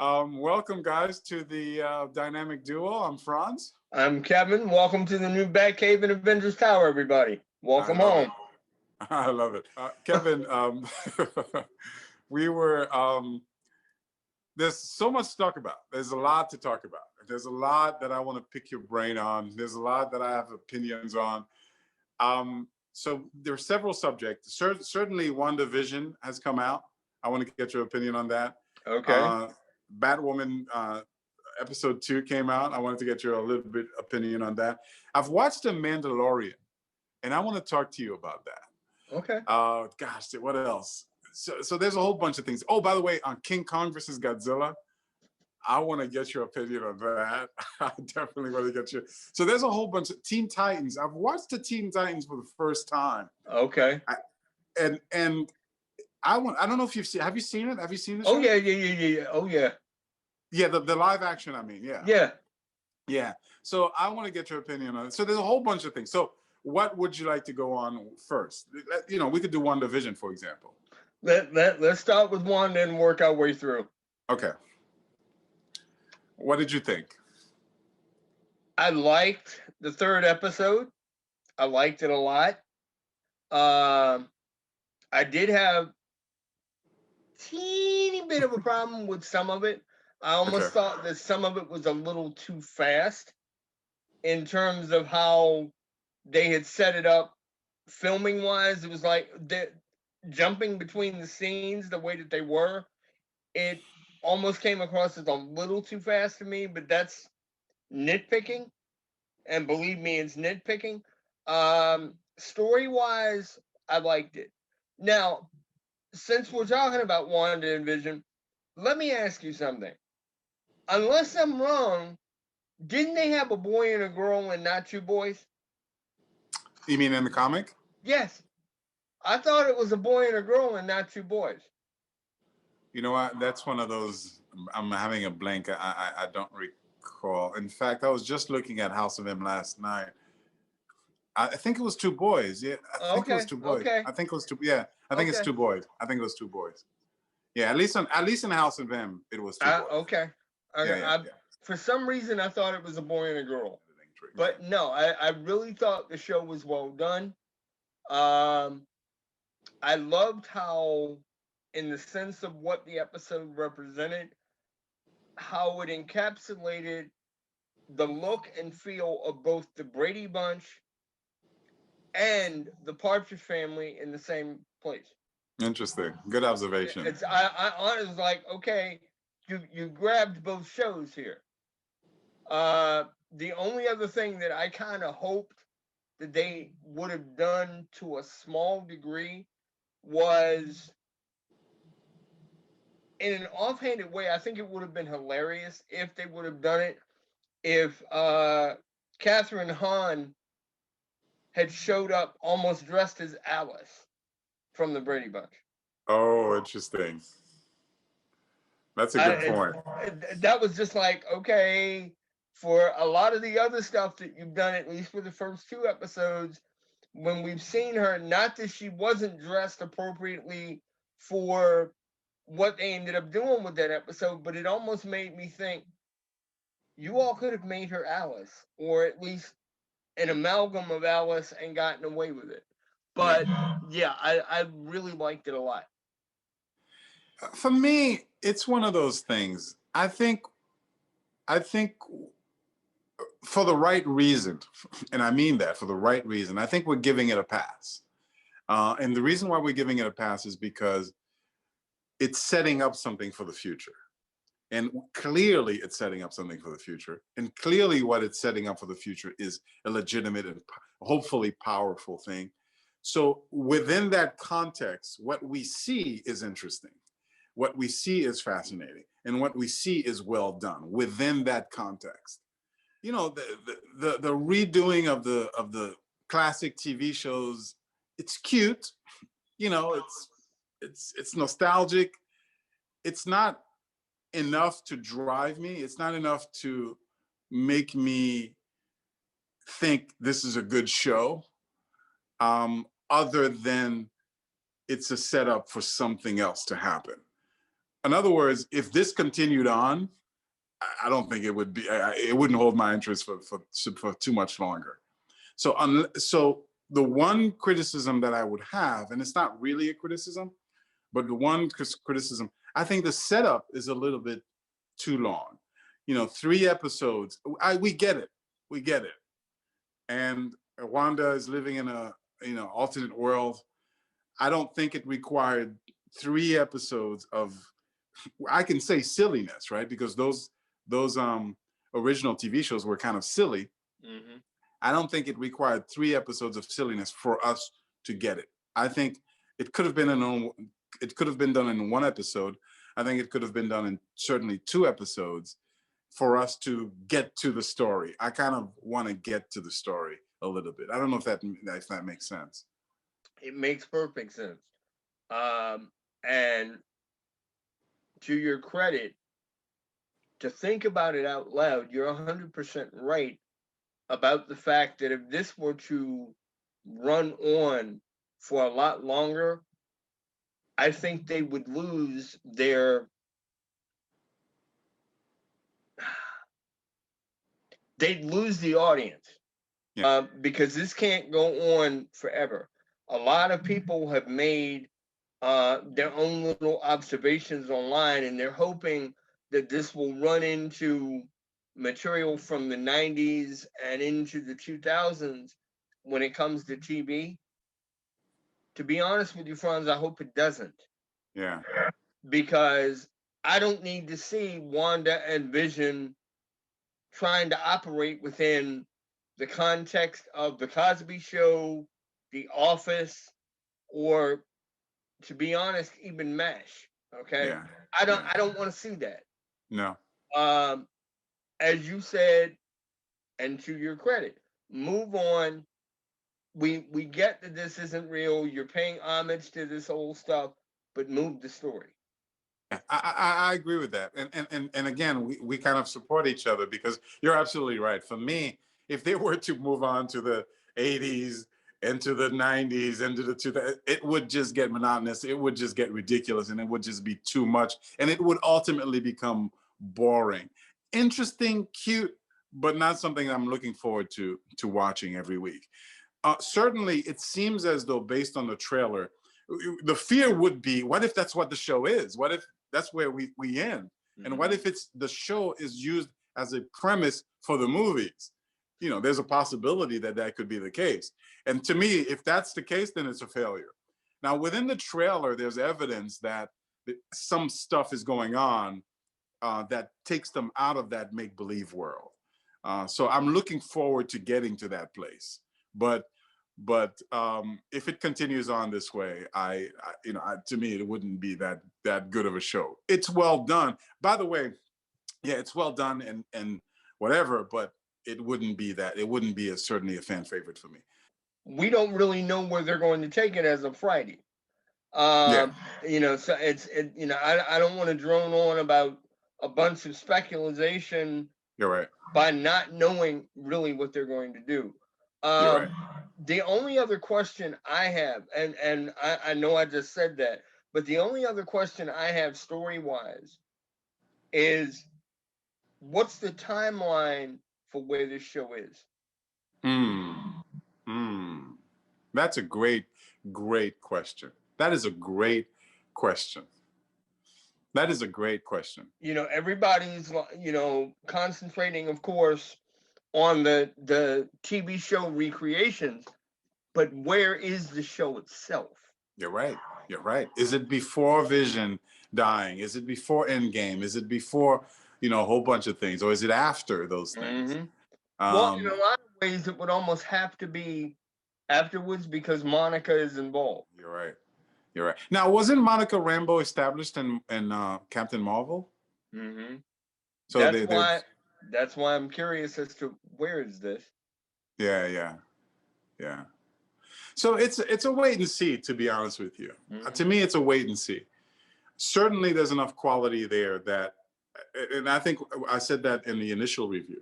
Welcome, guys, to the dynamic duo. I'm Franz. I'm Kevin. Welcome to the new Batcave and Avengers Tower, everybody. I Welcome love home. it. I love it. Kevin, we were, there's so much to talk about. There's a lot to talk about. There's a lot that I want to pick your brain on. There's a lot that I have opinions on. So there are several subjects. Certainly, Wanda Vision has come out. I want to get your opinion on that. Okay. Batwoman episode 2 came out. I wanted to get your a little bit opinion on that. I've watched The Mandalorian, and I want to talk to you about that. Okay. Gosh, what else? So there's a whole bunch of things. Oh, by the way, on King Kong versus Godzilla, I want to get your opinion on that. I definitely want to get your. So there's a whole bunch of Teen Titans. I've watched the Teen Titans for the first time. Okay. And I don't know if you've seen. Have you seen it? Have you seen the show? Oh yeah. Oh yeah. Yeah, the live action. I mean, yeah. Yeah. Yeah. So I want to get your opinion on it. So there's a whole bunch of things. So what would you like to go on first? You know, we could do Wanda Vision, for example. Let's start with one and work our way through. Okay. What did you think? I liked the third episode. I liked it a lot. I did have teeny bit of a problem with some of it. I almost thought that some of it was a little too fast in terms of how they had set it up filming wise. It was like jumping between the scenes the way that they were. It almost came across as a little too fast to me, but that's nitpicking. And believe me, it's nitpicking. Story-wise, I liked it. Now, since we're talking about Wanda and Vision, let me ask you something. Unless I'm wrong, didn't they have a boy and a girl and not two boys? You mean in the comic? Yes. I thought it was a boy and a girl and not two boys. You know what? That's one of those. I'm having a blank. I don't recall. In fact, I was just looking at House of M last night. I think it was two boys. Yeah, I think it was two boys. Okay. I think it was two. Yeah, I think it's two boys. I think it was two boys. Yeah, at least in House of M, it was two boys. Okay. Yeah. For some reason, I thought it was a boy and a girl. But no, I really thought the show was well done. I loved how, in the sense of what the episode represented, how it encapsulated the look and feel of both the Brady Bunch and the Partridge Family in the same place. Interesting. Good observation. I honestly like, okay, you grabbed both shows here. The only other thing that I kind of hoped that they would have done to a small degree was, in an offhanded way, I think it would have been hilarious if they would have done it if Catherine Hahn had showed up almost dressed as Alice from the Brady Bunch. Oh, interesting. That's a good point. That was just like, okay, for a lot of the other stuff that you've done, at least for the first 2 episodes, when we've seen her, not that she wasn't dressed appropriately for what they ended up doing with that episode, but it almost made me think, you all could have made her Alice, or at least an amalgam of Alice, and gotten away with it. But yeah, I really liked it a lot. For me, it's one of those things. I think for the right reason, and I mean that for the right reason, I think we're giving it a pass. And the reason why we're giving it a pass is because it's setting up something for the future. And clearly it's setting up something for the future. And clearly what it's setting up for the future is a legitimate and hopefully powerful thing. So within that context, what we see is interesting. What we see is fascinating. And what we see is well done within that context. You know, the redoing of the classic TV shows, it's cute. You know, it's nostalgic. It's not enough to drive me. It's not enough to make me think this is a good show, other than it's a setup for something else to happen. In other words, if this continued on, I don't think it would be. It wouldn't hold my interest for too much longer. So the one criticism that I would have, and it's not really a criticism, but the one criticism, I think the setup is a little bit too long. 3 episodes. We get it. We get it. And Wanda is living in a alternate world. I don't think it required 3 episodes of, I can say silliness, right? Because those original TV shows were kind of silly. Mm-hmm. I don't think it required 3 episodes of silliness for us to get it. I think it could have been done in 1 episode. I think it could have been done in certainly 2 episodes for us to get to the story. I kind of want to get to the story a little bit. I don't know if that makes sense. It makes perfect sense. And to your credit, to think about it out loud, you're 100% right about the fact that if this were to run on for a lot longer, I think they would lose they'd lose the audience. Yeah. Because this can't go on forever. A lot of people have made their own little observations online, and they're hoping that this will run into material from the 90s and into the 2000s when it comes to TV. To be honest with you, Franz, I hope it doesn't. Yeah. Because I don't need to see Wanda and Vision trying to operate within the context of the Cosby Show, The Office, or, to be honest, even MASH. Okay, Yeah. I don't want to see that. No. As you said, and to your credit, move on. We get that this isn't real. You're paying homage to this old stuff, but move the story. I agree with that. And again, we kind of support each other, because you're absolutely right. For me, if they were to move on to the 80s and to the 90s and to the 2000s, it would just get monotonous. It would just get ridiculous, and it would just be too much. And it would ultimately become boring. Interesting, cute, but not something I'm looking forward to watching every week. Certainly, it seems as though, based on the trailer, the fear would be, what if that's what the show is? What if that's where we end? Mm-hmm. And what if the show is used as a premise for the movies? There's a possibility that could be the case. And to me, if that's the case, then it's a failure. Now, within the trailer, there's evidence that some stuff is going on that takes them out of that make-believe world. So I'm looking forward to getting to that place. But if it continues on this way, to me, it wouldn't be that good of a show. It's well done, by the way. Yeah, it's well done and whatever, but it wouldn't be that. It wouldn't be certainly a fan favorite for me. We don't really know where they're going to take it as of Friday. Yeah. So I don't want to drone on about a bunch of speculation. You're right. By not knowing really what they're going to do. You're right. The only other question I have, and I know I just said that, but the only other question I have story-wise is, what's the timeline for where this show is? That's a great question. That is a great question. That is a great question. Everybody's, concentrating, of course, on the TV show recreations, but where is the show itself? You're right. You're right. Is it before Vision dying? Is it before Endgame? Is it before, a whole bunch of things? Or is it after those things? Mm-hmm. Well, in a lot of ways, it would almost have to be afterwards, because Monica is involved. You're right. You're right. Now, wasn't Monica Rambeau established in Captain Marvel? Mm-hmm. So that's why I'm curious as to where is this. Yeah. So it's a wait and see, to be honest with you. Mm-hmm. To me, it's a wait and see. Certainly, there's enough quality there that, and I think I said that in the initial review.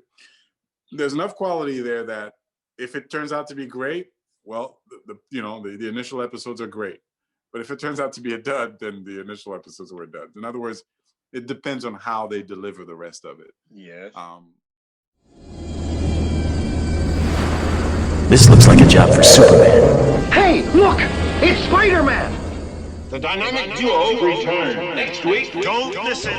There's enough quality there that if it turns out to be great, well, the initial episodes are great. But if it turns out to be a dud, then the initial episodes were a dud. In other words, it depends on how they deliver the rest of it. Yes. This looks like a job for Superman. Hey, look! It's Spider-Man! The dynamic duo return next week. Don't listen.